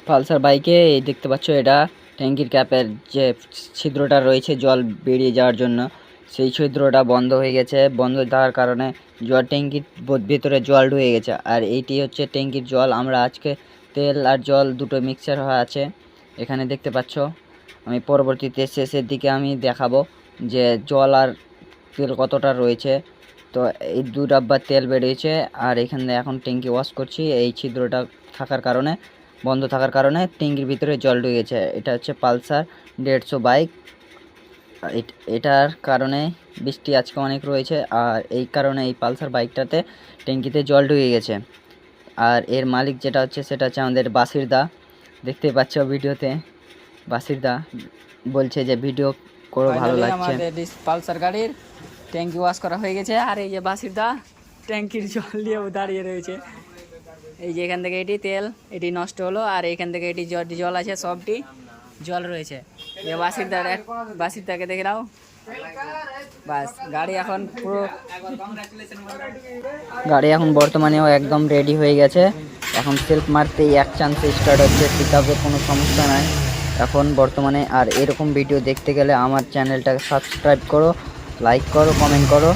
Pulsar বাইকে এই দেখতে পাচ্ছ, এটা ট্যাঙ্কির ক্যাপের যে ছিদ্রটা রয়েছে জল বেরিয়ে যাওয়ার জন্য, সেই ছিদ্রটা বন্ধ হয়ে গেছে। বন্ধ থাকার কারণে জল ট্যাঙ্কির ভেতরে জল ঢুকে গেছে। আর এইটি হচ্ছে ট্যাঙ্কির জল। আমরা আজকে তেল আর জল দুটো মিক্সচার হয়ে আছে এখানে দেখতে পাচ্ছ। আমি পরবর্তীতে শেষের দিকে আমি দেখাবো যে জল আর তেল কতটা রয়েছে। তো এই 2 ডাব্বা তেল বেরিয়েছে। আর এখানে এখন ট্যাঙ্কি ওয়াশ করছি। এই ছিদ্রটা থাকার কারণে, বন্ধ থাকার কারণে ট্যাঙ্কির ভিতরে জল ঢুকে গেছে। এটা হচ্ছে পালসার 150 বাইক। এটার কারণে বৃষ্টি আজকে অনেক রয়েছে, আর এই কারণে এই পালসার বাইকটাতে ট্যাঙ্কিতে জল ঢুকে গেছে। আর এর মালিক যেটা হচ্ছে সেটা হচ্ছে আমাদের বাসির দা। দেখতে পাচ্ছ ভিডিওতে বাসির দা বলছে যে ভিডিও করো, ভালো লাগছে। আমাদের পালসার গাড়ির ট্যাঙ্কি ওয়াশ করা হয়ে গেছে। আর এই যে বাসির দা ট্যাঙ্কির জল নিয়ে দাঁড়িয়ে রয়েছে। এই যে এখান থেকে এটি তেল, এটি নষ্ট হলো, আর এখান থেকে এটি জল আছে, সবটি জল রয়েছে। বাসির দাকে দেখে নাও। বাস গাড়ি এখন পুরো, গাড়ি এখন বর্তমানেও একদম রেডি হয়ে গেছে। এখন সেলফ মারতেই এক চান্সে স্টার্ট হচ্ছে, পিকআপে কোনো সমস্যা নাই এখন বর্তমানে। আর এরকম ভিডিও দেখতে গেলে আমার চ্যানেলটাকে সাবস্ক্রাইব করো, লাইক করো, কমেন্ট করো।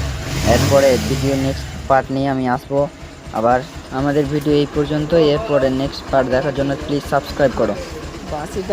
এরপরে ভিডিও নেক্সট পার্ট নিয়ে আমি আসবো আবার। আমাদের ভিডিও এই পর্যন্ত। এরপরে নেক্সট পার্ট দেখার জন্য প্লিজ সাবস্ক্রাইব করো। বাসির